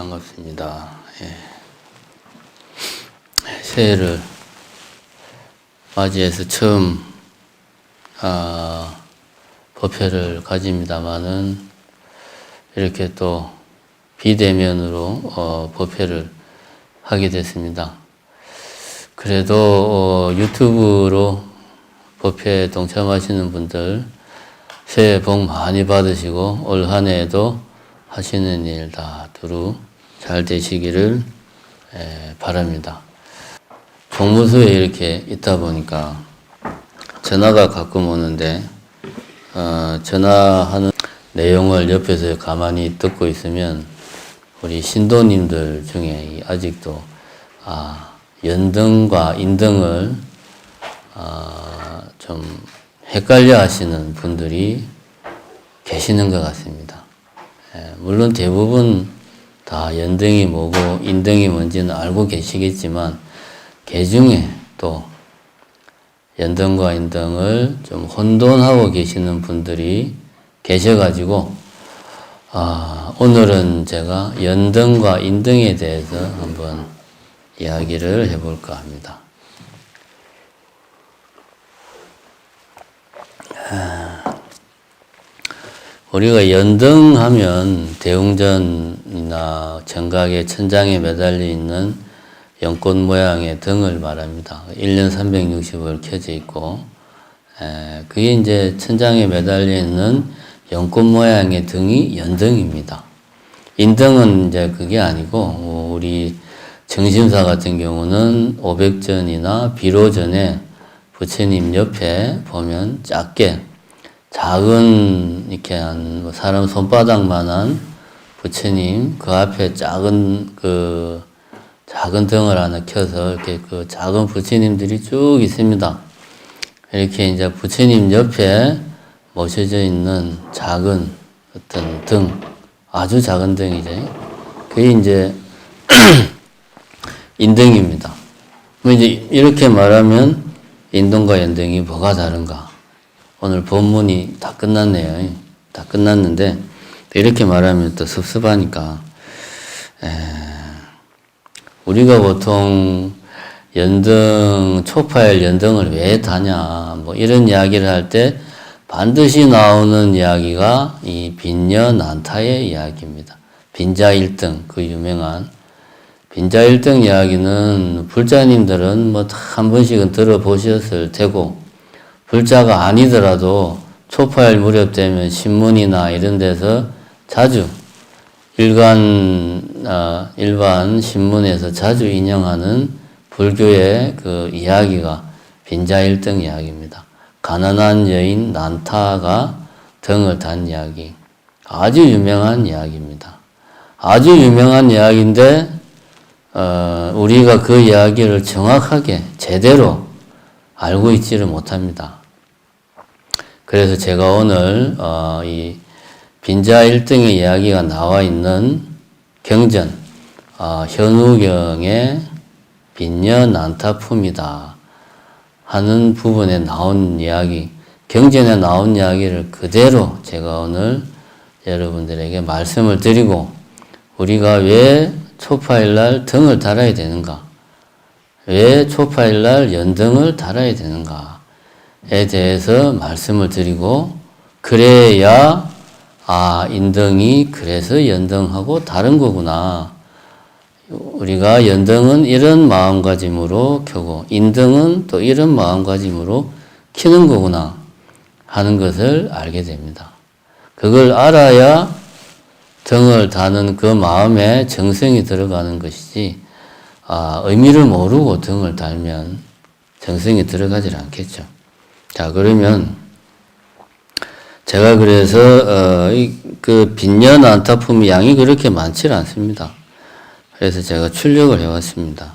반갑습니다. 예. 새해를 맞이해서 처음 법회를 가집니다마는 이렇게 또 비대면으로 법회를 하게 됐습니다. 그래도 유튜브로 법회에 동참하시는 분들 새해 복 많이 받으시고 올 한 해에도 하시는 일 다 두루 잘 되시기를 바랍니다. 종무소에 이렇게 있다 보니까 전화가 가끔 오는데 전화하는 내용을 옆에서 가만히 듣고 있으면 우리 신도님들 중에 아직도 연등과 인등을 좀 헷갈려 하시는 분들이 계시는 것 같습니다. 물론 대부분 다 연등이 뭐고 인등이 뭔지는 알고 계시겠지만 그 중에 또 연등과 인등을 좀 혼돈하고 계시는 분들이 계셔가지고 오늘은 제가 연등과 인등에 대해서 한번 이야기를 해볼까 합니다. 우리가 연등하면 대웅전이나 정각의 천장에 매달려 있는 연꽃 모양의 등을 말합니다. 1년 360일 켜져 있고, 그게 이제 천장에 매달려 있는 연꽃 모양의 등이 연등입니다. 인등은 이제 그게 아니고, 우리 정심사 같은 경우는 500전이나 비로전에 부처님 옆에 보면 작은 이렇게 한 사람 손바닥만한 부처님 그 앞에 작은 등을 하나 켜서 이렇게 그 작은 부처님들이 쭉 있습니다. 이렇게 이제 부처님 옆에 모셔져 있는 작은 어떤 등, 아주 작은 등이죠. 그게 이제 인등입니다. 이제 이렇게 말하면 인등과 연등이 뭐가 다른가? 오늘 본문이 다 끝났네요. 다 끝났는데 이렇게 말하면 또 섭섭하니까 우리가 보통 연등, 초파일 연등을 왜 다냐 뭐 이런 이야기를 할 때 반드시 나오는 이야기가 이 빈녀 난타의 이야기입니다. 빈자일등, 그 유명한 빈자일등 이야기는 불자님들은 뭐 한 번씩은 들어보셨을 테고 불자가 아니더라도 초파일 무렵 되면 신문이나 이런 데서 자주 일반 신문에서 자주 인용하는 불교의 그 이야기가 빈자일등 이야기입니다. 가난한 여인 난타가 등을 단 이야기. 아주 유명한 이야기입니다. 아주 유명한 이야기인데 우리가 그 이야기를 정확하게 제대로 알고 있지를 못합니다. 그래서 제가 오늘 이 빈자일등의 이야기가 나와 있는 경전 현우경의 빈녀 난타품이다 하는 부분에 나온 이야기, 경전에 나온 이야기를 그대로 제가 오늘 여러분들에게 말씀을 드리고 우리가 왜 초파일날 등을 달아야 되는가, 왜 초파일날 연등을 달아야 되는가에 대해서 말씀을 드리고 그래야 인등이 그래서 연등하고 다른 거구나. 우리가 연등은 이런 마음가짐으로 켜고 인등은 또 이런 마음가짐으로 켜는 거구나 하는 것을 알게 됩니다. 그걸 알아야 등을 다는 그 마음에 정성이 들어가는 것이지 의미를 모르고 등을 달면 정성이 들어가질 않겠죠. 자, 그러면 제가 그래서 그 빈녀 난타품의 양이 그렇게 많지 않습니다. 그래서 제가 출력을 해왔습니다.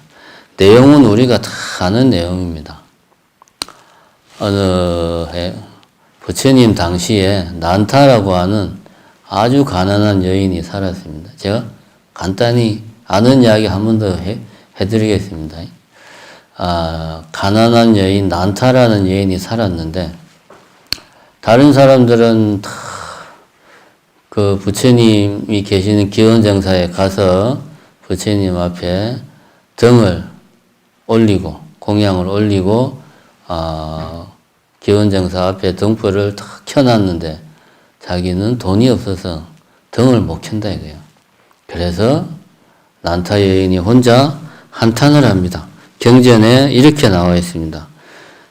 내용은 우리가 다 아는 내용입니다. 어느 해 부처님 당시에 난타라고 하는 아주 가난한 여인이 살았습니다. 제가 간단히 아는 이야기 한 번 더 해드리겠습니다. 가난한 여인, 난타라는 여인이 살았는데, 다른 사람들은 다 그 부처님이 계시는 기원정사에 가서 부처님 앞에 등을 올리고 공양을 올리고 기원정사 앞에 등불을 탁 켜놨는데 자기는 돈이 없어서 등을 못 켠다 이거예요. 그래서 난타 여인이 혼자 한탄을 합니다. 경전에 이렇게 나와 있습니다.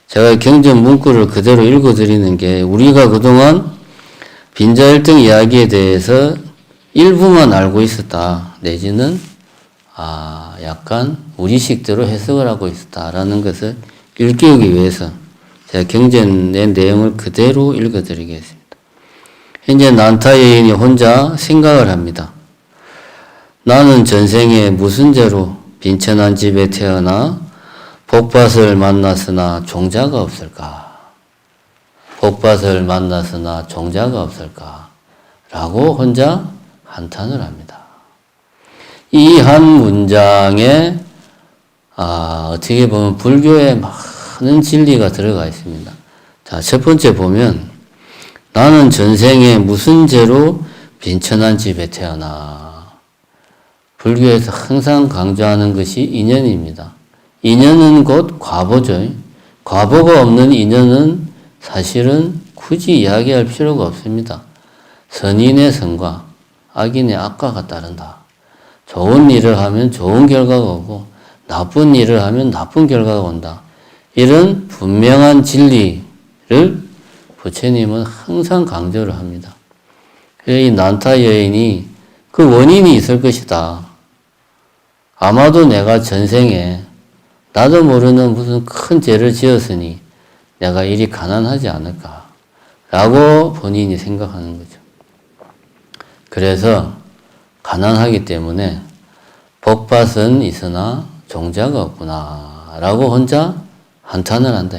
제가 경전 문구를 그대로 읽어드리는 게 우리가 그동안 빈자일등 이야기에 대해서 일부만 알고 있었다. 내지는 약간 우리식대로 해석을 하고 있었다라는 것을 일깨우기 위해서 제가 경전의 내용을 그대로 읽어드리겠습니다. 현재 난타 여인이 혼자 생각을 합니다. 나는 전생에 무슨 죄로 빈천한 집에 태어나 복밭을 만났으나 종자가 없을까? 복밭을 만났으나 종자가 없을까? 라고 혼자 한탄을 합니다. 이 한 문장에 어떻게 보면 불교의 많은 진리가 들어가 있습니다. 자, 첫 번째 보면 나는 전생에 무슨 죄로 빈천한 집에 태어나. 불교에서 항상 강조하는 것이 인연입니다. 인연은 곧 과보죠. 과보가 없는 인연은 사실은 굳이 이야기할 필요가 없습니다. 선인의 선과 악인의 악과가 따른다. 좋은 일을 하면 좋은 결과가 오고 나쁜 일을 하면 나쁜 결과가 온다. 이런 분명한 진리를 부처님은 항상 강조를 합니다. 이 난타 여인이 그 원인이 있을 것이다. 아마도 내가 전생에 나도 모르는 무슨 큰 죄를 지었으니 내가 이리 가난하지 않을까 라고 본인이 생각하는 거죠. 그래서 가난하기 때문에 복밭은 있으나 종자가 없구나 라고 혼자 한탄을 한다.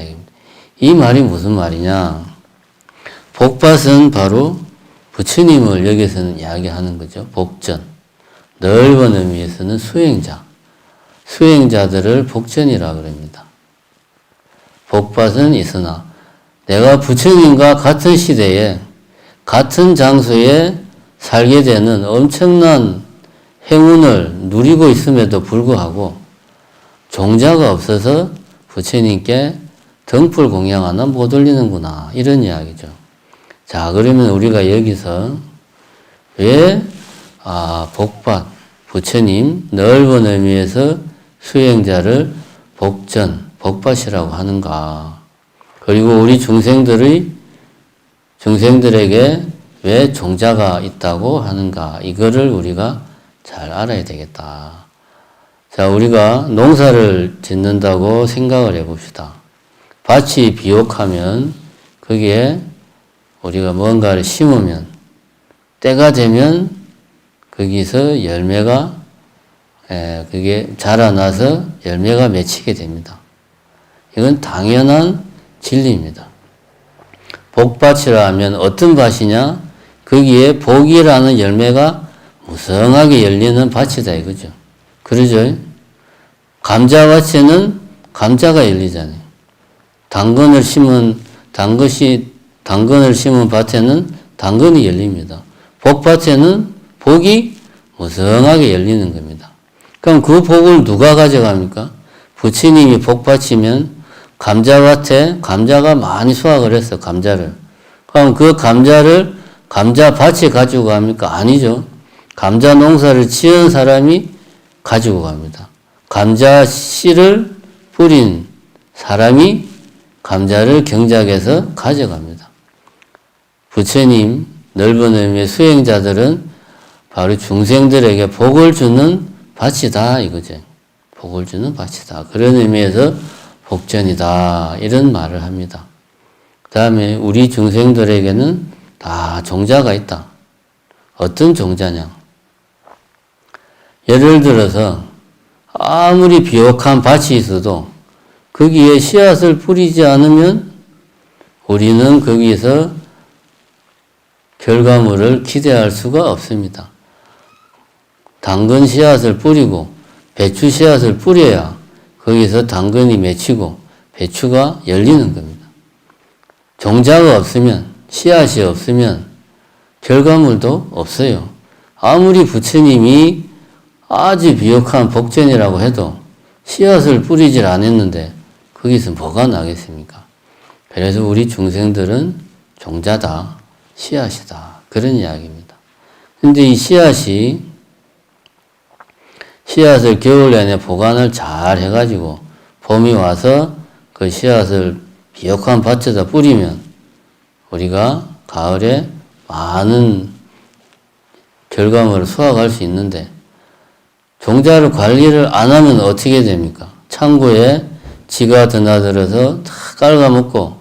이 말이 무슨 말이냐. 복밭은 바로 부처님을 여기서는 이야기하는 거죠. 복전. 넓은 의미에서는 수행자. 수행자들을 복전이라 그럽니다. 복밭은 있으나 내가 부처님과 같은 시대에 같은 장소에 살게 되는 엄청난 행운을 누리고 있음에도 불구하고 종자가 없어서 부처님께 등불 공양 하나 못 올리는구나. 이런 이야기죠. 자, 그러면 우리가 여기서 왜 복밭, 부처님 넓은 의미에서 수행자를 복전, 복밭이라고 하는가? 그리고 우리 중생들에게 왜 종자가 있다고 하는가? 이거를 우리가 잘 알아야 되겠다. 자, 우리가 농사를 짓는다고 생각을 해봅시다. 밭이 비옥하면 거기에 우리가 뭔가를 심으면 때가 되면 거기서 열매가 그게 자라나서 열매가 맺히게 됩니다. 이건 당연한 진리입니다. 복밭이라 하면 어떤 밭이냐? 거기에 복이라는 열매가 무성하게 열리는 밭이다 이거죠. 그러죠? 감자밭에는 감자가 열리잖아요. 당근을 심은 밭에는 당근이 열립니다. 복밭에는 복이 무성하게 열리는 겁니다. 그럼 그 복을 누가 가져갑니까? 부처님이 복받치면 감자밭에 감자가 많이 수확을 했어, 감자를. 그럼 그 감자를 감자밭에 가지고 갑니까? 아니죠. 감자 농사를 지은 사람이 가지고 갑니다. 감자 씨를 뿌린 사람이 감자를 경작해서 가져갑니다. 부처님, 넓은 의미의 수행자들은 바로 중생들에게 복을 주는 밭이다 이거죠. 복을 주는 밭이다. 그런 의미에서 복전이다 이런 말을 합니다. 그 다음에 우리 중생들에게는 다 종자가 있다. 어떤 종자냐? 예를 들어서 아무리 비옥한 밭이 있어도 거기에 씨앗을 뿌리지 않으면 우리는 거기에서 결과물을 기대할 수가 없습니다. 당근 씨앗을 뿌리고 배추 씨앗을 뿌려야 거기서 당근이 맺히고 배추가 열리는 겁니다. 종자가 없으면, 씨앗이 없으면 결과물도 없어요. 아무리 부처님이 아주 비옥한 복전이라고 해도 씨앗을 뿌리질 않았는데 거기서 뭐가 나겠습니까? 그래서 우리 중생들은 종자다, 씨앗이다, 그런 이야기입니다. 근데 이 씨앗을 겨울 내내 보관을 잘 해가지고 봄이 와서 그 씨앗을 비옥한 밭에다 뿌리면 우리가 가을에 많은 결과물을 수확할 수 있는데 종자를 관리를 안 하면 어떻게 됩니까? 창고에 쥐가 드나들어서 다 깔아먹고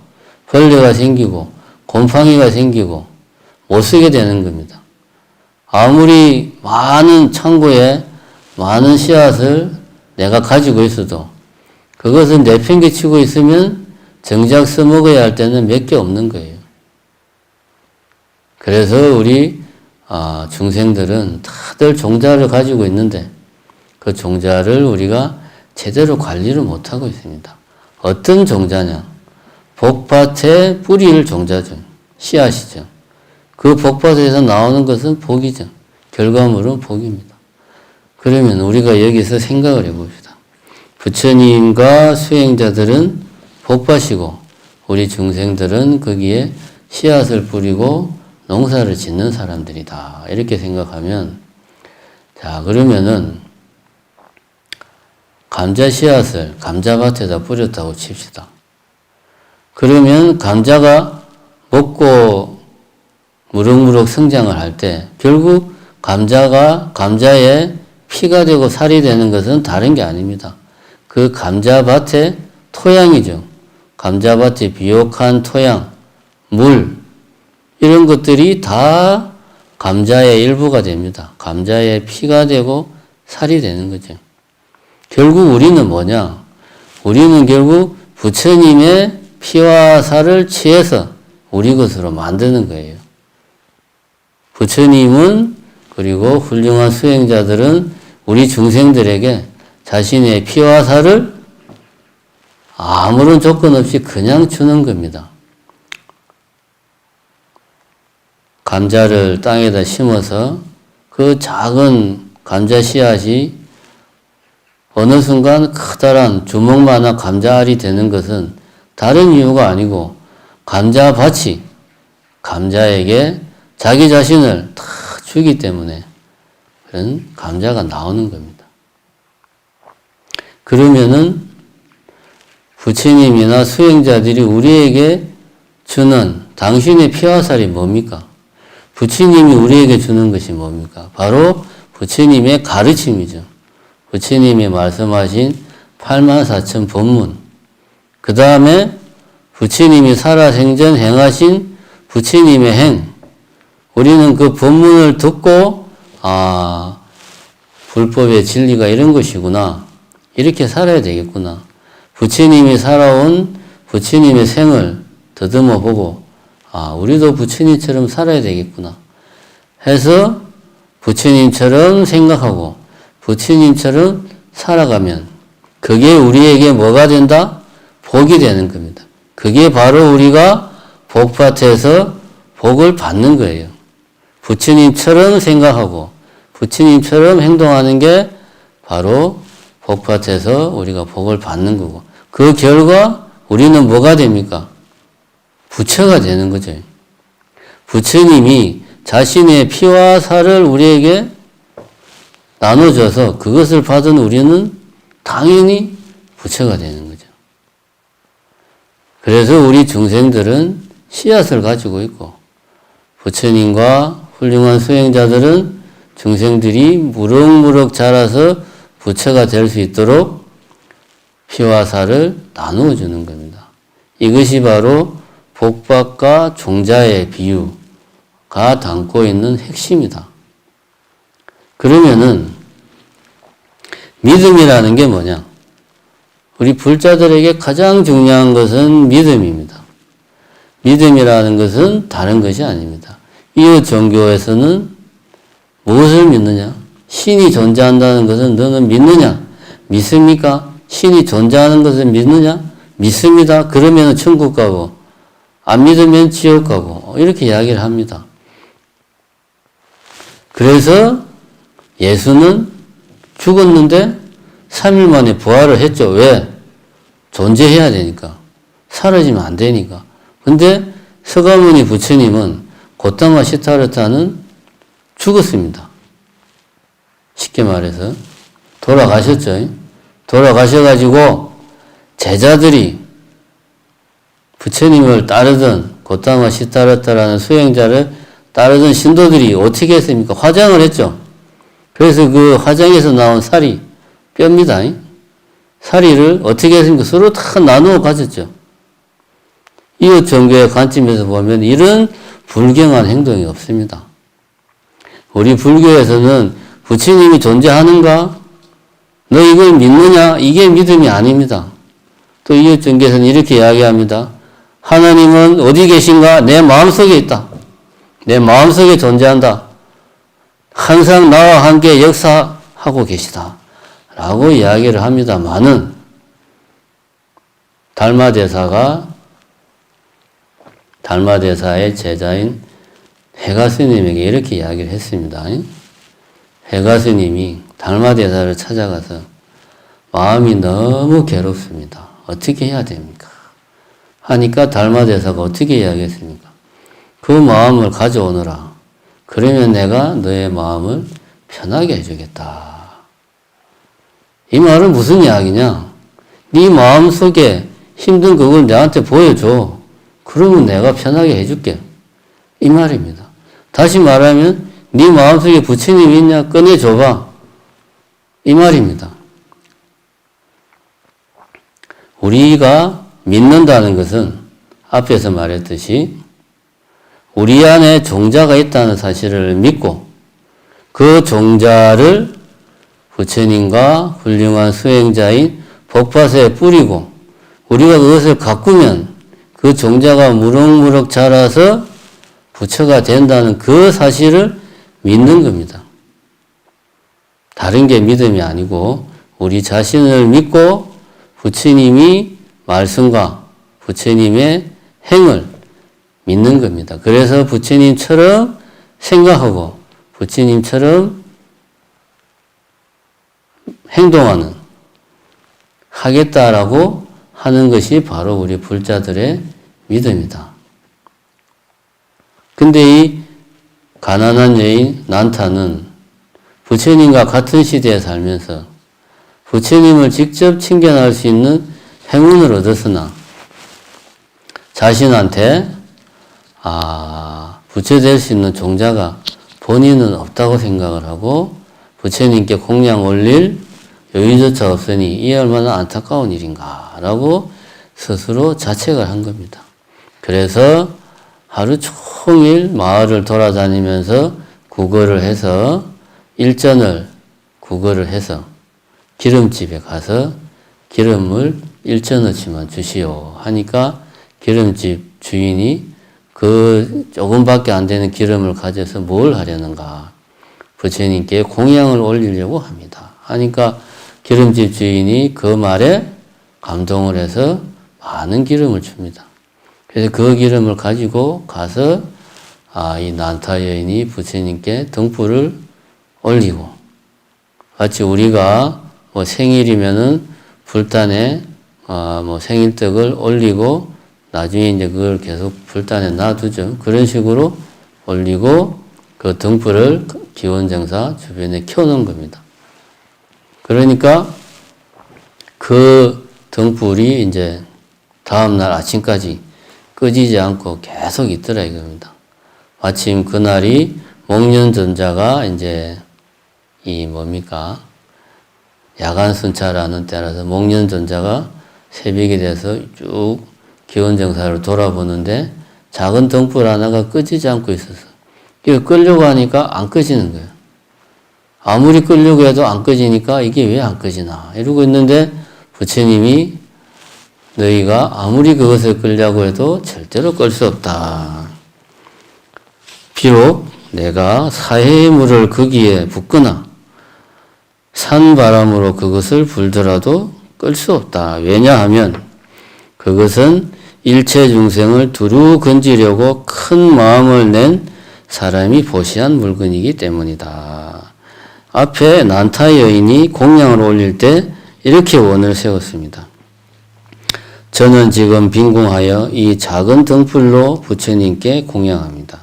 벌레가 생기고 곰팡이가 생기고 못 쓰게 되는 겁니다. 아무리 많은 창고에 많은 씨앗을 내가 가지고 있어도 그것을 내팽개치고 있으면 정작 써먹어야 할 때는 몇 개 없는 거예요. 그래서 우리 중생들은 다들 종자를 가지고 있는데 그 종자를 우리가 제대로 관리를 못하고 있습니다. 어떤 종자냐? 복밭에 뿌릴 종자죠. 씨앗이죠. 그 복밭에서 나오는 것은 복이죠. 결과물은 복입니다. 그러면 우리가 여기서 생각을 해봅시다. 부처님과 수행자들은 복밭이고 우리 중생들은 거기에 씨앗을 뿌리고 농사를 짓는 사람들이다. 이렇게 생각하면 자 그러면은 감자 씨앗을 감자밭에다 뿌렸다고 칩시다. 그러면 감자가 먹고 무럭무럭 성장을 할 때 결국 감자에 피가 되고 살이 되는 것은 다른 게 아닙니다. 그 감자밭의 토양이죠. 감자밭의 비옥한 토양, 물 이런 것들이 다 감자의 일부가 됩니다. 감자의 피가 되고 살이 되는 거죠. 결국 우리는 뭐냐? 우리는 결국 부처님의 피와 살을 취해서 우리 것으로 만드는 거예요. 부처님은 그리고 훌륭한 수행자들은 우리 중생들에게 자신의 피와 살을 아무런 조건 없이 그냥 주는 겁니다. 감자를 땅에다 심어서 그 작은 감자 씨앗이 어느 순간 커다란 주먹만한 감자알이 되는 것은 다른 이유가 아니고 감자밭이 감자에게 자기 자신을 다 주기 때문에 그런 감자가 나오는 겁니다. 그러면은 부처님이나 수행자들이 우리에게 주는 당신의 피와 살이 뭡니까? 부처님이 우리에게 주는 것이 뭡니까? 바로 부처님의 가르침이죠. 부처님이 말씀하신 84,000 법문, 그 다음에 부처님이 살아생전 행하신 부처님의 행, 우리는 그 법문을 듣고 불법의 진리가 이런 것이구나, 이렇게 살아야 되겠구나, 부처님이 살아온 부처님의 생을 더듬어 보고 우리도 부처님처럼 살아야 되겠구나 해서 부처님처럼 생각하고 부처님처럼 살아가면 그게 우리에게 뭐가 된다? 복이 되는 겁니다. 그게 바로 우리가 복밭에서 복을 받는 거예요. 부처님처럼 생각하고 부처님처럼 행동하는 게 바로 복밭에서 우리가 복을 받는 거고 그 결과 우리는 뭐가 됩니까? 부처가 되는 거죠. 부처님이 자신의 피와 살을 우리에게 나눠줘서 그것을 받은 우리는 당연히 부처가 되는 거죠. 그래서 우리 중생들은 씨앗을 가지고 있고 부처님과 훌륭한 수행자들은 중생들이 무럭무럭 자라서 부처가 될 수 있도록 피와 살을 나누어 주는 겁니다. 이것이 바로 복밭과 종자의 비유가 담고 있는 핵심이다. 그러면은 믿음이라는 게 뭐냐? 우리 불자들에게 가장 중요한 것은 믿음입니다. 믿음이라는 것은 다른 것이 아닙니다. 이웃 종교에서는 무엇을 믿느냐? 신이 존재한다는 것은 너는 믿느냐? 믿습니까? 신이 존재하는 것을 믿느냐? 믿습니다. 그러면 천국 가고 안 믿으면 지옥 가고 이렇게 이야기를 합니다. 그래서 예수는 죽었는데 3일 만에 부활을 했죠. 왜? 존재해야 되니까. 사라지면 안 되니까. 근데 서가모니 부처님은 고타마 시타르타는 죽었습니다. 쉽게 말해서. 돌아가셨죠. 돌아가셔가지고 제자들이 부처님을 따르던 고타마 시타르타라는 수행자를 따르던 신도들이 어떻게 했습니까? 화장을 했죠. 그래서 그 화장에서 나온 살이 뼈입니다. 살이를 어떻게 했습니까? 서로 다 나누어 가졌죠. 이웃 종교의 관점에서 보면 이런 불경한 행동이 없습니다. 우리 불교에서는 부처님이 존재하는가? 너 이걸 믿느냐? 이게 믿음이 아닙니다. 또 이웃 종교에서는 이렇게 이야기합니다. 하나님은 어디 계신가? 내 마음속에 있다. 내 마음속에 존재한다. 항상 나와 함께 역사하고 계시다. 라고 이야기를 합니다만은 달마대사의 제자인 해가스님에게 이렇게 이야기를 했습니다. 해가스님이 달마대사를 찾아가서 마음이 너무 괴롭습니다. 어떻게 해야 됩니까? 하니까 달마대사가 어떻게 이야기했습니까? 그 마음을 가져오너라. 그러면 내가 너의 마음을 편하게 해주겠다. 이 말은 무슨 이야기냐? 네 마음속에 힘든 그걸 내한테 보여줘. 그러면 내가 편하게 해줄게. 이 말입니다. 다시 말하면 네 마음속에 부처님이 있냐? 꺼내줘봐. 이 말입니다. 우리가 믿는다는 것은 앞에서 말했듯이 우리 안에 종자가 있다는 사실을 믿고 그 종자를 부처님과 훌륭한 수행자인 법화서에 뿌리고 우리가 그것을 가꾸면 그 종자가 무럭무럭 자라서 부처가 된다는 그 사실을 믿는 겁니다. 다른 게 믿음이 아니고 우리 자신을 믿고 부처님이 말씀과 부처님의 행을 믿는 겁니다. 그래서 부처님처럼 생각하고 부처님처럼 행동하는 하겠다라고 하는 것이 바로 우리 불자들의 믿음이다. 근데 이 가난한 여인 난타는 부처님과 같은 시대에 살면서 부처님을 직접 친견할 수 있는 행운을 얻었으나 자신한테 부처 될 수 있는 종자가 본인은 없다고 생각을 하고 부처님께 공양 올릴 여유조차 없으니 이게 얼마나 안타까운 일인가 라고 스스로 자책을 한 겁니다. 그래서 하루 종일 마을을 돌아다니면서 구걸을 해서 일전을 구걸을 해서 기름집에 가서 기름을 1전어치만 주시오 하니까 기름집 주인이 그 조금밖에 안 되는 기름을 가져서 뭘 하려는가? 부처님께 공양을 올리려고 합니다. 하니까 기름집 주인이 그 말에 감동을 해서 많은 기름을 줍니다. 그래서 그 기름을 가지고 가서 이 난타 여인이 부처님께 등불을 올리고 마치 우리가 뭐 생일이면은 불단에 뭐 생일떡을 올리고 나중에 이제 그걸 계속 불단에 놔두죠. 그런 식으로 올리고 그 등불을 기원정사 주변에 켜놓은 겁니다. 그러니까 그 등불이 이제 다음날 아침까지 꺼지지 않고 계속 있더라 이겁니다. 마침 그날이 목련전자가 이제 야간 순찰하는 때라서 목련전자가 새벽이 돼서 쭉 기원정사를 돌아보는데 작은 등불 하나가 꺼지지 않고 있었어. 이거 끌려고 하니까 안 꺼지는 거예요. 아무리 끌려고 해도 안 꺼지니까 이게 왜 안 꺼지나 이러고 있는데 부처님이 너희가 아무리 그것을 끌려고 해도 절대로 끌 수 없다. 비록 내가 사해의 물을 거기에 붓거나 산바람으로 그것을 불더라도 끌 수 없다. 왜냐하면 그것은 일체 중생을 두루 건지려고 큰 마음을 낸 사람이 보시한 물건이기 때문이다. 앞에 난타 여인이 공양을 올릴 때 이렇게 원을 세웠습니다. 저는 지금 빈궁하여 이 작은 등불로 부처님께 공양합니다.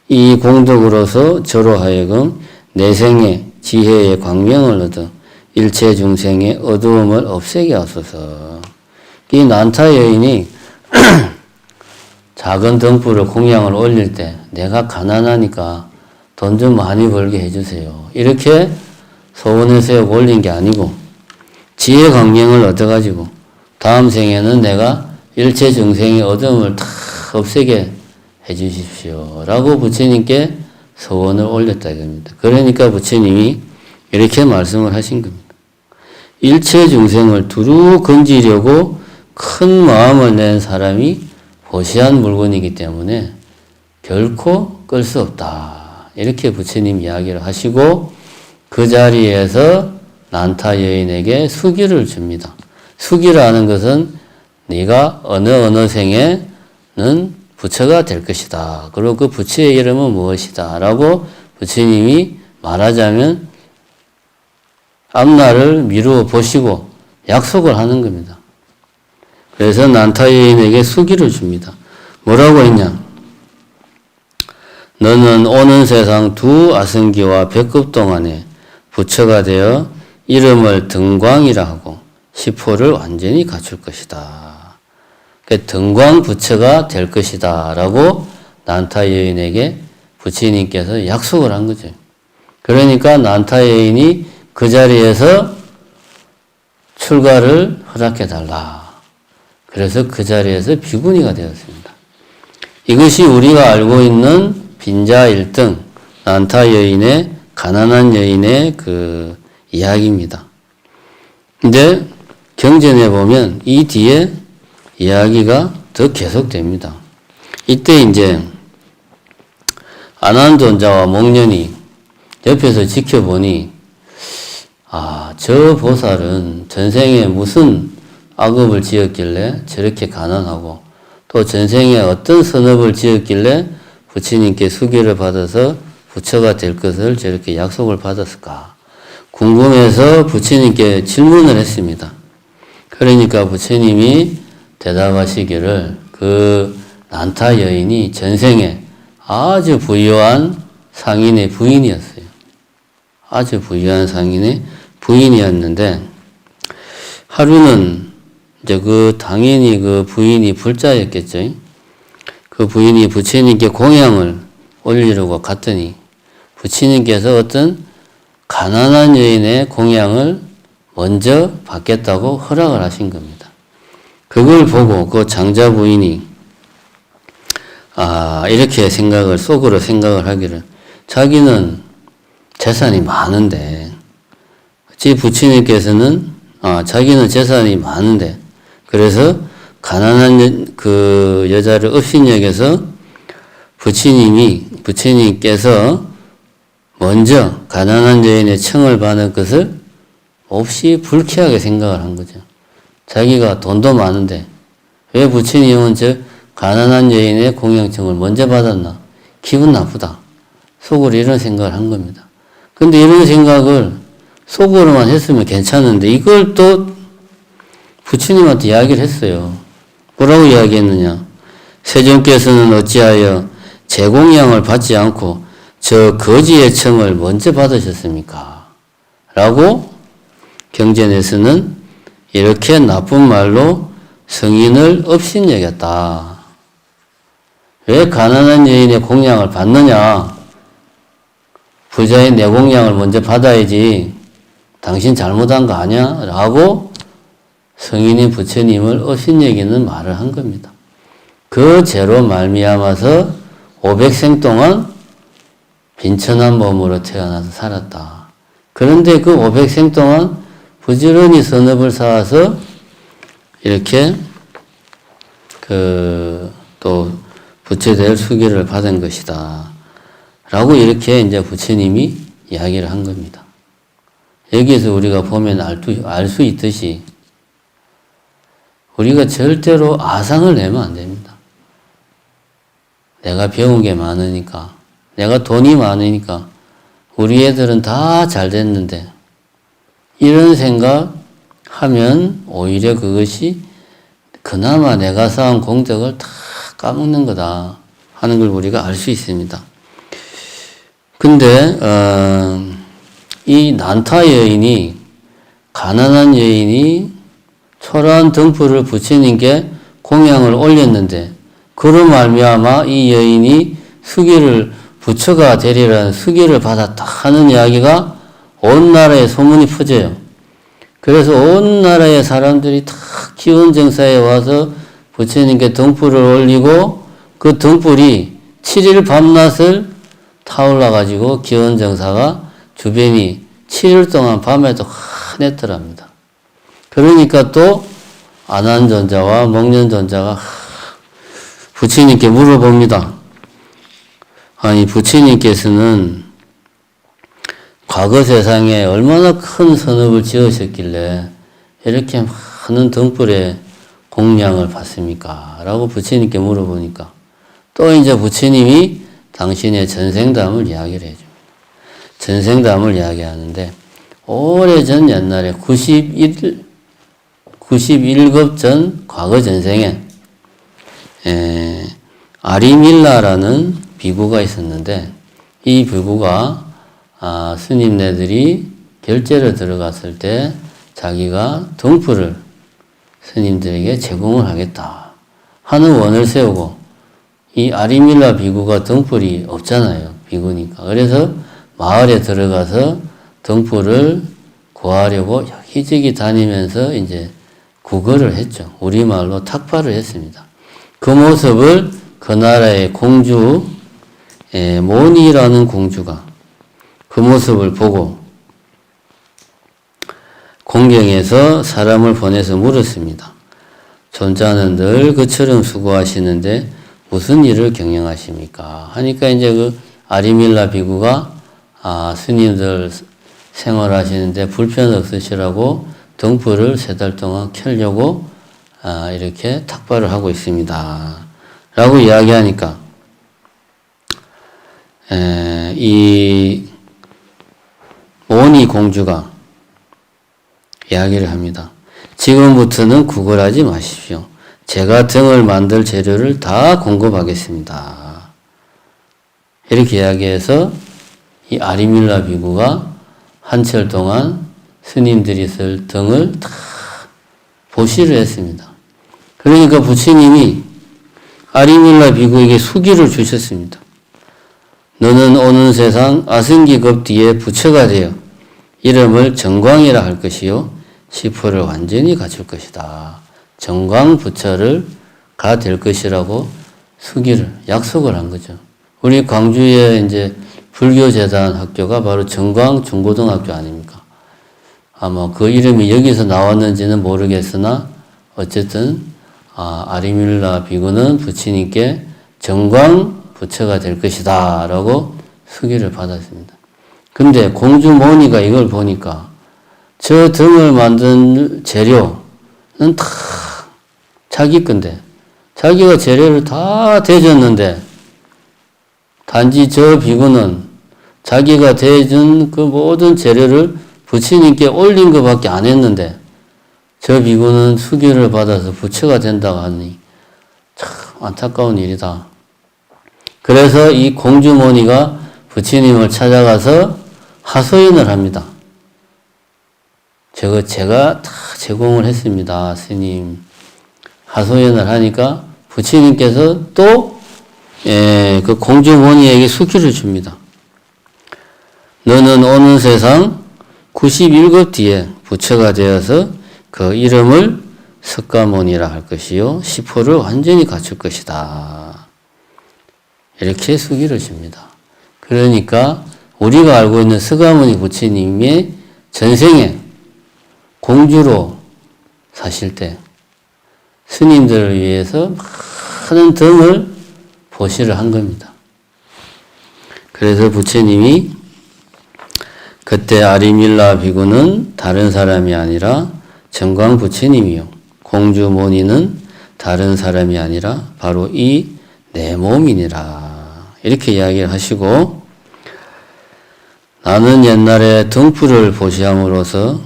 이 공덕으로서 저로 하여금 내생의 지혜의 광명을 얻어 일체 중생의 어두움을 없애게 하소서. 이 난타 여인이 작은 등불을 공양을 올릴 때 내가 가난하니까 돈 좀 많이 벌게 해주세요. 이렇게 소원을 세우고 올린 게 아니고 지혜 광명을 얻어가지고 다음 생에는 내가 일체 중생의 어둠을 다 없애게 해주십시오. 라고 부처님께 소원을 올렸다 이겁니다. 그러니까 부처님이 이렇게 말씀을 하신 겁니다. 일체 중생을 두루 건지려고 큰 마음을 낸 사람이 보시한 물건이기 때문에 결코 끌 수 없다. 이렇게 부처님 이야기를 하시고 그 자리에서 난타 여인에게 수기를 줍니다. 수기라는 것은 네가 어느 생에는 부처가 될 것이다. 그리고 그 부처의 이름은 무엇이다. 라고 부처님이 말하자면 앞날을 미루어 보시고 약속을 하는 겁니다. 그래서 난타 여인에게 수기를 줍니다. 뭐라고 했냐? 너는 오는 세상 두 아승기와 백급 동안에 부처가 되어 이름을 등광이라 하고 시포를 완전히 갖출 것이다. 등광 부처가 될 것이다. 라고 난타 여인에게 부처님께서 약속을 한 거죠. 그러니까 난타 여인이 그 자리에서 출가를 허락해달라. 그래서 그 자리에서 비구니가 되었습니다. 이것이 우리가 알고 있는 빈자 1등, 난타 여인의, 가난한 여인의 그 이야기입니다. 근데 경전에 보면 이 뒤에 이야기가 더 계속됩니다. 이때 이제 아난존자와 목련이 옆에서 지켜보니 저 보살은 전생에 무슨 악업을 지었길래 저렇게 가난하고 또 전생에 어떤 선업을 지었길래 부처님께 수기를 받아서 부처가 될 것을 저렇게 약속을 받았을까 궁금해서 부처님께 질문을 했습니다. 그러니까 부처님이 대답하시기를 그 난타 여인이 전생에 아주 부유한 상인의 부인이었어요. 아주 부유한 상인의 부인이었는데 하루는 이제 당연히 그 부인이 불자였겠죠. 그 부인이 부처님께 공양을 올리려고 갔더니 부처님께서 어떤 가난한 여인의 공양을 먼저 받겠다고 허락을 하신 겁니다. 그걸 보고 그 장자 부인이 이렇게 속으로 생각을 하기를 자기는 재산이 많은데 어찌 부처님께서는 자기는 재산이 많은데 그래서 가난한 그 여자를 업신여겨서 부처님께서 먼저 가난한 여인의 청을 받는 것을 몹시 불쾌하게 생각을 한 거죠. 자기가 돈도 많은데 왜 부처님은 저 가난한 여인의 공양청을 먼저 받았나? 기분 나쁘다. 속으로 이런 생각을 한 겁니다. 근데 이런 생각을 속으로만 했으면 괜찮은데 이걸 또 부처님한테 이야기를 했어요. 뭐라고 이야기했느냐? 세존께서는 어찌하여 제공양을 받지 않고 저 거지의 청을 먼저 받으셨습니까? 라고 경전에서는 이렇게 나쁜 말로 성인을 업신여겼다. 왜 가난한 여인의 공양을 받느냐? 부자의 내 공양을 먼저 받아야지. 당신 잘못한 거 아니야? 라고 성인인 부처님을 업신여기는 말을 한 겁니다. 그 죄로 말미암아서 500생 동안 빈천한 몸으로 태어나서 살았다. 그런데 그 500생 동안 부지런히 선업을 쌓아서 이렇게 또 부처될 수기를 받은 것이다. 라고 이렇게 이제 부처님이 이야기를 한 겁니다. 여기에서 우리가 보면 알 수 있듯이 우리가 절대로 아상을 내면 안 됩니다. 내가 배운 게 많으니까, 내가 돈이 많으니까 우리 애들은 다 잘 됐는데 이런 생각하면 오히려 그것이 그나마 내가 쌓은 공덕을 다 까먹는 거다 하는 걸 우리가 알 수 있습니다. 근데 이 난타 여인이 가난한 여인이 초라한 등불을 부처님께 공양을 올렸는데 그로 말미암아 이 여인이 수기를 부처가 되리라는 수기를 받았다 하는 이야기가 온 나라에 소문이 퍼져요. 그래서 온 나라의 사람들이 다 기원정사에 와서 부처님께 등불을 올리고 그 등불이 7일 밤낮을 타올라가지고 기원정사가 주변이 7일 동안 밤에도 환했더랍니다. 그러니까 또 아난존자와 목련존자가 부처님께 물어봅니다. 아니 부처님께서는 과거 세상에 얼마나 큰 선업을 지으셨길래 이렇게 많은 등불에 공양을 받습니까? 라고 부처님께 물어보니까 또 이제 부처님이 당신의 전생담을 이야기를 해줍니다. 전생담을 이야기하는데 오래전 옛날에 91급 전 과거 전생에 아리밀라라는 비구가 있었는데 이 비구가 스님네들이 결제를 들어갔을 때 자기가 등불을 스님들에게 제공을 하겠다 하는 원을 세우고 이 아리밀라 비구가 등불이 없잖아요. 비구니까. 그래서 마을에 들어가서 등불을 구하려고 여기저기 다니면서 이제 구걸을 했죠. 우리말로 탁발을 했습니다. 그 모습을 그 나라의 공주 모니라는 공주가 그 모습을 보고 공경에서 사람을 보내서 물었습니다. 존자는 늘 그처럼 수고하시는데 무슨 일을 경영하십니까? 하니까 이제 그 아리밀라 비구가 스님들 생활하시는데 불편 없으시라고 등불을 3달 동안 켜려고 이렇게 탁발을 하고 있습니다. 라고 이야기하니까 이 모니 공주가 이야기를 합니다. 지금부터는 구걸하지 마십시오. 제가 등을 만들 재료를 다 공급하겠습니다. 이렇게 이야기해서 이 아리밀라 비구가 한철 동안 스님들이 쓸 등을 다 보시를 했습니다. 그러니까 부처님이 아리밀라 비구에게 수기를 주셨습니다. 너는 오는 세상 아승기급 뒤에 부처가 되어 이름을 정광이라 할 것이요 시포를 완전히 갖출 것이다. 정광 부처를 가 될 것이라고 수기를 약속을 한 거죠. 우리 광주에 이제 불교재단 학교가 바로 정광 중고등학교 아닙니까? 아마 그 이름이 여기서 나왔는지는 모르겠으나 어쨌든 아리밀라 비구는 부처님께 정광 부처가 될 것이다 라고 수기를 받았습니다. 근데 공주 모니가 이걸 보니까 저 등을 만든 재료는 다 자기 건데 자기가 재료를 다 대줬는데 단지 저 비구는 자기가 대준 그 모든 재료를 부처님께 올린 것밖에 안 했는데 저 비구는 수기를 받아서 부처가 된다고 하니 참 안타까운 일이다. 그래서 이 공주모니가 부처님을 찾아가서 하소연을 합니다. 제가 다 제공을 했습니다. 스님. 하소연을 하니까 부처님께서 또 그 공주모니에게 수기를 줍니다. 너는 오는 세상 91급 뒤에 부처가 되어서 그 이름을 석가모니라 할 것이요 시포를 완전히 갖출 것이다. 이렇게 수기를 줍니다. 그러니까 우리가 알고 있는 석가모니 부처님의 전생에 공주로 사실 때 스님들을 위해서 많은 등을 보시를 한 겁니다. 그래서 부처님이 그때 아리밀라 비구는 다른 사람이 아니라 정광 부처님이요. 공주 모니는 다른 사람이 아니라 바로 이 내 몸이니라. 이렇게 이야기를 하시고, 나는 옛날에 등불을 보시함으로써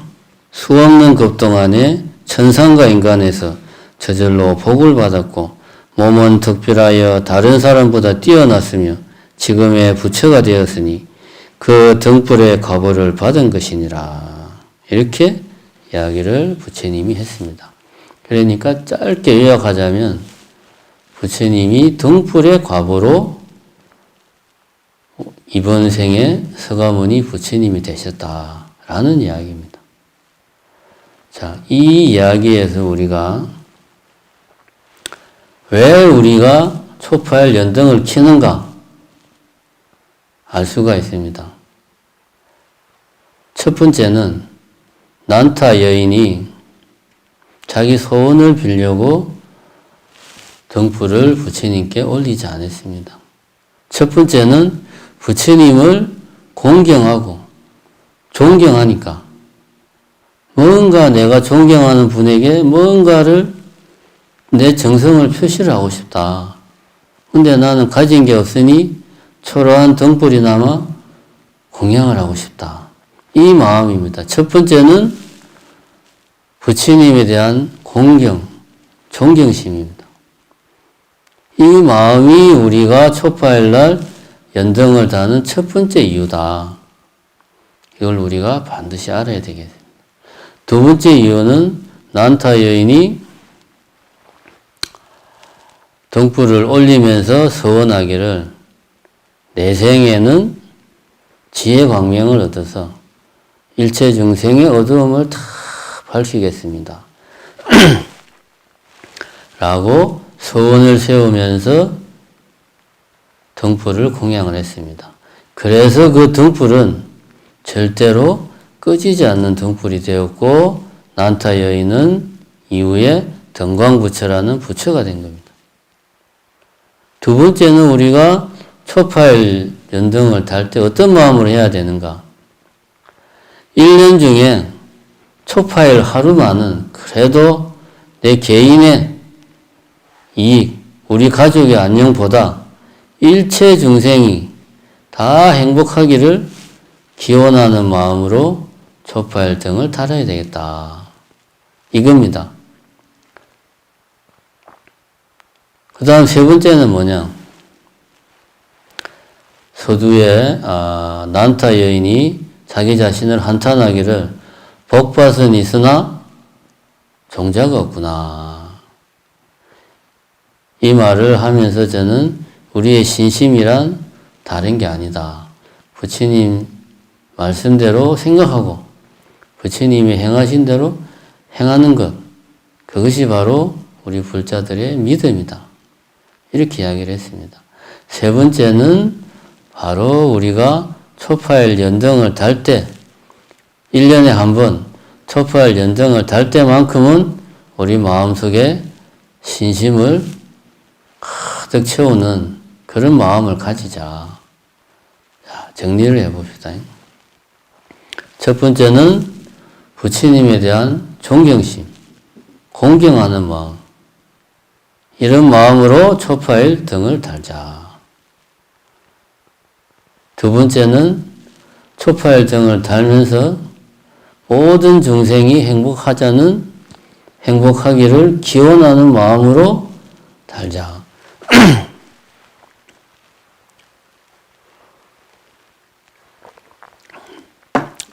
수없는 급 동안에 천상과 인간에서 저절로 복을 받았고 몸은 특별하여 다른 사람보다 뛰어났으며 지금의 부처가 되었으니 그 등불의 과보를 받은 것이니라. 이렇게 이야기를 부처님이 했습니다. 그러니까 짧게 요약하자면 부처님이 등불의 과보로 이번 생에 서가모니 부처님이 되셨다라는 이야기입니다. 자, 이 이야기에서 우리가 왜 우리가 초파일 연등을 키는가 알 수가 있습니다. 첫 번째는 난타 여인이 자기 소원을 빌려고 등불을 부처님께 올리지 않았습니다. 첫 번째는 부처님을 공경하고 존경하니까 뭔가 내가 존경하는 분에게 뭔가를 내 정성을 표시를 하고 싶다. 근데 나는 가진 게 없으니 초라한 등불이나마 공양을 하고 싶다. 이 마음입니다. 첫 번째는 부처님에 대한 공경, 존경심입니다. 이 마음이 우리가 초파일날 연등을 다는 첫 번째 이유다. 이걸 우리가 반드시 알아야 되겠습니다. 두 번째 이유는 난타 여인이 등불을 올리면서 서원하기를 내 생에는 지혜 광명을 얻어서 일체 중생의 어두움을 다 밝히겠습니다. 라고 서원을 세우면서 등불을 공양을 했습니다. 그래서 그 등불은 절대로 꺼지지 않는 등불이 되었고 난타 여인은 이후에 등광부처라는 부처가 된 겁니다. 두 번째는 우리가 초파일 연등을 달 때 어떤 마음으로 해야 되는가? 1년 중에 초파일 하루만은 그래도 내 개인의 이익, 우리 가족의 안녕보다 일체 중생이 다 행복하기를 기원하는 마음으로 초파일 등을 달아야 되겠다. 이겁니다. 그 다음 세 번째는 뭐냐? 서두에 난타 여인이 자기 자신을 한탄하기를 복밭은 있으나 종자가 없구나. 이 말을 하면서 저는 우리의 신심이란 다른 게 아니다. 부처님 말씀대로 생각하고 부처님이 행하신 대로 행하는 것, 그것이 바로 우리 불자들의 믿음이다. 이렇게 이야기를 했습니다. 세 번째는 바로 우리가 초파일 연등을 달 때 1년에 한 번 초파일 연등을 달 때만큼은 우리 마음속에 신심을 가득 채우는 그런 마음을 가지자. 자, 정리를 해봅시다. 첫 번째는 부처님에 대한 존경심, 공경하는 마음. 이런 마음으로 초파일 등을 달자. 두 번째는 초파일 등을 달면서 모든 중생이 행복하기를 기원하는 마음으로 달자.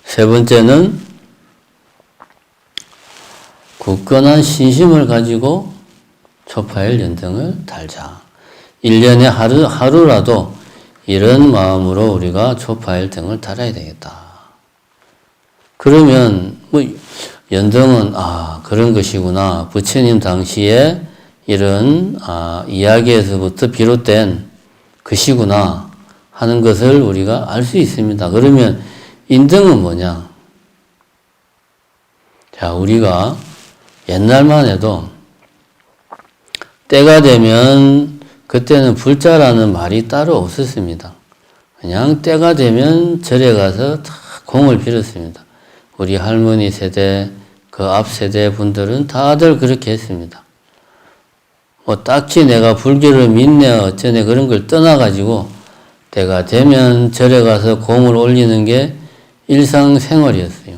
세 번째는 굳건한 신심을 가지고 초파일 연등을 달자. 1년에 하루라도 이런 마음으로 우리가 초파일 등을 달아야 되겠다. 그러면 연등은 그런 것이구나. 부처님 당시에 이런 이야기에서부터 비롯된 것이구나 하는 것을 우리가 알 수 있습니다. 그러면 인등은 뭐냐? 자, 우리가 옛날만 해도 때가 되면 그때는 불자라는 말이 따로 없었습니다. 그냥 때가 되면 절에 가서 다 공을 빌었습니다. 우리 할머니 세대, 그 앞 세대 분들은 다들 그렇게 했습니다. 딱히 내가 불교를 믿네 어쩌네 그런 걸 떠나가지고 때가 되면 절에 가서 공을 올리는 게 일상생활이었어요.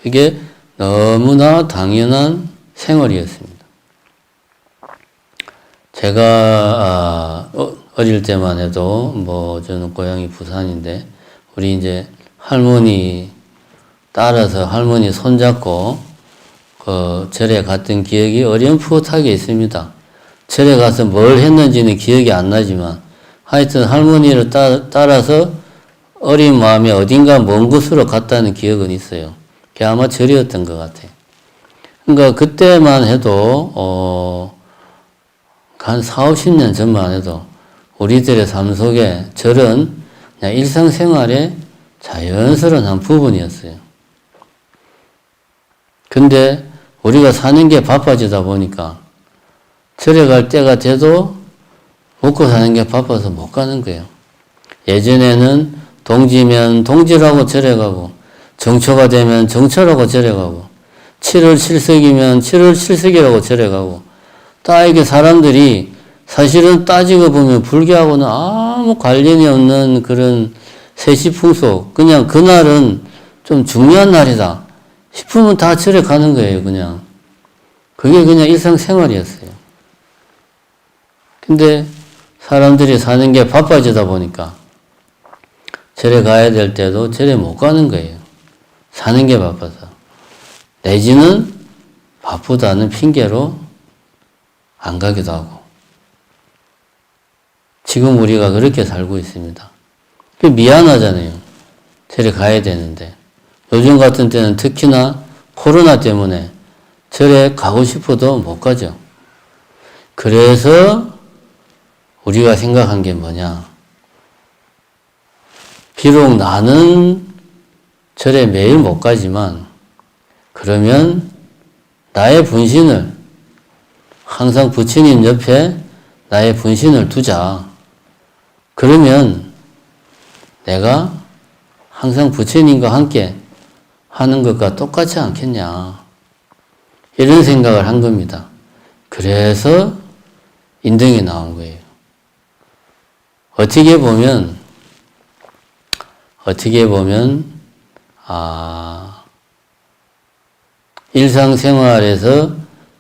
그게 너무나 당연한 생활이었습니다. 제가 어릴 때만 해도 저는 고향이 부산인데 우리 이제 할머니 따라서 할머니 손잡고 그 절에 갔던 기억이 어렴풋하게 있습니다. 절에 가서 뭘 했는지는 기억이 안 나지만 하여튼 할머니를 따라서 어린 마음에 어딘가 먼 곳으로 갔다는 기억은 있어요. 그게 아마 절이었던 것 같아요. 그러니까 그때만 해도 한 4, 50년 전만 해도 우리들의 삶 속에 절은 그냥 일상생활의 자연스러운 한 부분이었어요. 근데 우리가 사는 게 바빠지다 보니까 절에 갈 때가 돼도 먹고 사는 게 바빠서 못 가는 거예요. 예전에는 동지면 동지라고 절에 가고 정초가 되면 정초라고 절에 가고 7월 7석이면 7월 7석이라고 절에 가고 딱 이게 사람들이 사실은 따지고 보면 불교하고는 아무 관련이 없는 그런 세시풍속, 그냥 그날은 좀 중요한 날이다 싶으면 다 절에 가는 거예요. 그냥 그게 그냥 일상생활이었어요. 근데 사람들이 사는 게 바빠지다 보니까 절에 가야 될 때도 절에 못 가는 거예요. 사는 게 바빠서. 내지는 바쁘다는 핑계로 안 가기도 하고. 지금 우리가 그렇게 살고 있습니다. 미안하잖아요. 절에 가야 되는데. 요즘 같은 때는 특히나 코로나 때문에 절에 가고 싶어도 못 가죠. 그래서 우리가 생각한 게 뭐냐. 비록 나는 절에 매일 못 가지만 그러면 나의 분신을 항상 부처님 옆에 나의 분신을 두자. 그러면 내가 항상 부처님과 함께 하는 것과 똑같지 않겠냐. 이런 생각을 한 겁니다. 그래서 인등이 나온 거예요. 어떻게 보면 일상생활에서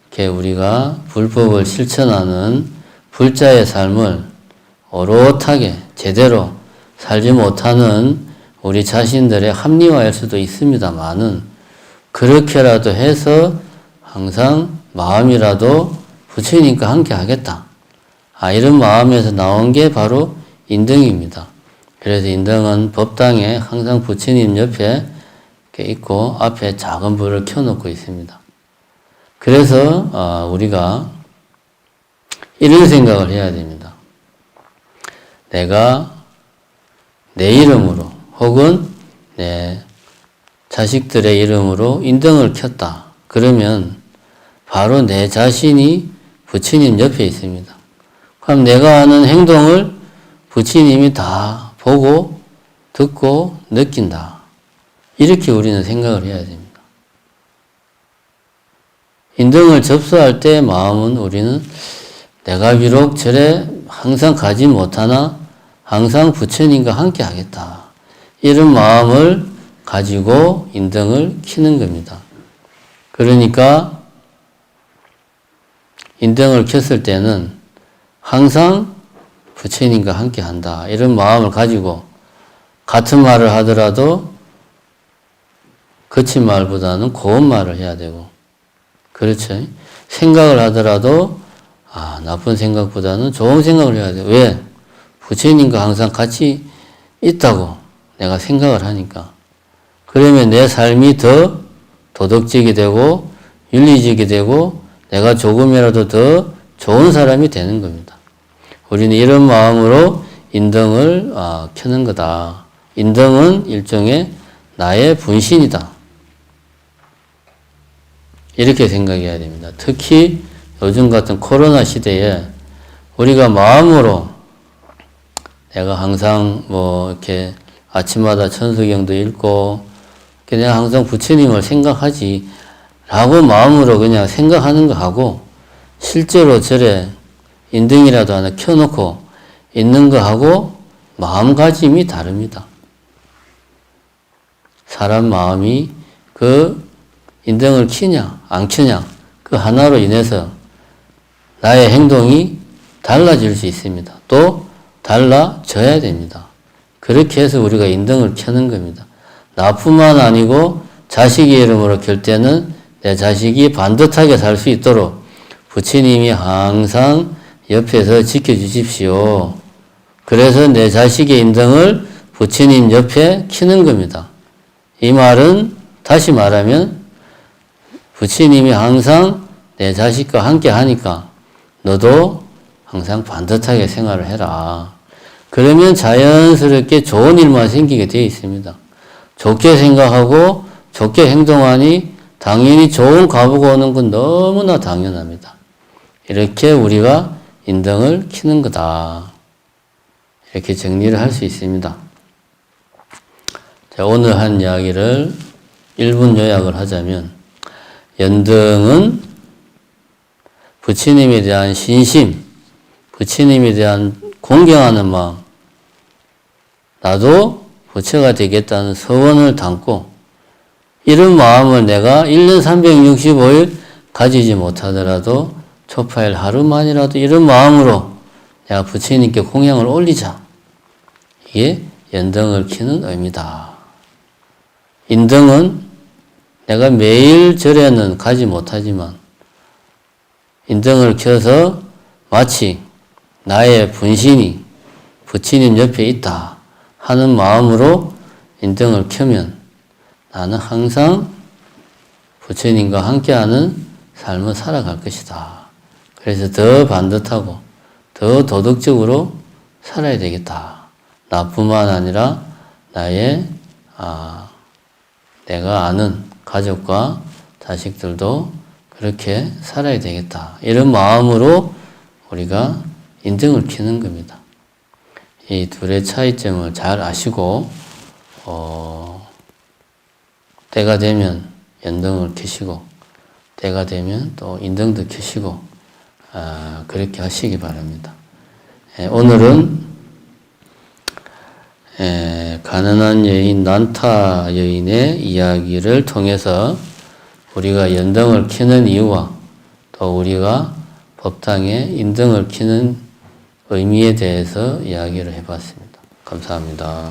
이렇게 우리가 불법을 실천하는 불자의 삶을 오롯하게 제대로 살지 못하는 우리 자신들의 합리화일 수도 있습니다만은 그렇게라도 해서 항상 마음이라도 부처님과 함께 하겠다. 이런 마음에서 나온 게 바로 인등입니다. 그래서 인등은 법당에 항상 부처님 옆에 이렇게 있고 앞에 작은 불을 켜놓고 있습니다. 그래서 우리가 이런 생각을 해야 됩니다. 내가 내 이름으로 혹은 내 자식들의 이름으로 인등을 켰다. 그러면 바로 내 자신이 부처님 옆에 있습니다. 그럼 내가 하는 행동을 부처님이 다 보고 듣고 느낀다. 이렇게 우리는 생각을 해야 됩니다. 인등을 접수할 때 마음은 우리는 내가 비록 절에 항상 가지 못하나 항상 부처님과 함께 하겠다. 이런 마음을 가지고 인등을 켜는 겁니다. 그러니까 인등을 켰을 때는 항상 부처님과 함께 한다. 이런 마음을 가지고 같은 말을 하더라도 거친 말보다는 고운 말을 해야 되고, 그렇죠? 생각을 하더라도 나쁜 생각보다는 좋은 생각을 해야 돼요. 왜? 부처님과 항상 같이 있다고 내가 생각을 하니까. 그러면 내 삶이 더 도덕적이 되고 윤리적이 되고 내가 조금이라도 더 좋은 사람이 되는 겁니다. 우리는 이런 마음으로 인등을 켜는 거다. 인등은 일종의 나의 분신이다. 이렇게 생각해야 됩니다. 특히 요즘 같은 코로나 시대에 우리가 마음으로 내가 항상 이렇게 아침마다 천수경도 읽고 내가 항상 부처님을 생각하지 라고 마음으로 그냥 생각하는 거 하고 실제로 절에 인등이라도 하나 켜놓고 있는 거 하고 마음가짐이 다릅니다. 사람 마음이 그 인등을 키냐 안 키냐 그 하나로 인해서 나의 행동이 달라질 수 있습니다. 또 달라져야 됩니다. 그렇게 해서 우리가 인등을 켜는 겁니다. 나뿐만 아니고 자식의 이름으로 켤 때는 내 자식이 반듯하게 살 수 있도록 부처님이 항상 옆에서 지켜주십시오. 그래서 내 자식의 인등을 부처님 옆에 켜는 겁니다. 이 말은 다시 말하면 부처님이 항상 내 자식과 함께 하니까 너도 항상 반듯하게 생활을 해라. 그러면 자연스럽게 좋은 일만 생기게 되어 있습니다. 좋게 생각하고 좋게 행동하니 당연히 좋은 과보가 오는 건 너무나 당연합니다. 이렇게 우리가 인등을 켜는 거다. 이렇게 정리를 할 수 있습니다. 자, 오늘 한 이야기를 1분 요약을 하자면 연등은 부처님에 대한 신심, 부처님에 대한 공경하는 마음, 나도 부처가 되겠다는 서원을 담고 이런 마음을 내가 1년 365일 가지지 못하더라도 초파일 하루만이라도 이런 마음으로 내가 부처님께 공양을 올리자. 이게 연등을 켜는 의미다. 인등은 내가 매일 절에는 가지 못하지만 인등을 켜서 마치 나의 분신이 부처님 옆에 있다 하는 마음으로 인등을 켜면 나는 항상 부처님과 함께하는 삶을 살아갈 것이다. 그래서 더 반듯하고 더 도덕적으로 살아야 되겠다. 나뿐만 아니라 나의 내가 아는 가족과 자식들도 그렇게 살아야 되겠다. 이런 마음으로 우리가 인등을 켜는 겁니다. 이 둘의 차이점을 잘 아시고 때가 되면 연등을 켜시고 때가 되면 또 인등도 켜시고 그렇게 하시기 바랍니다. 오늘은 가난한 여인 난타 여인의 이야기를 통해서 우리가 연등을 켜는 이유와 또 우리가 법당에 인등을 켜는 의미에 대해서 이야기를 해봤습니다. 감사합니다.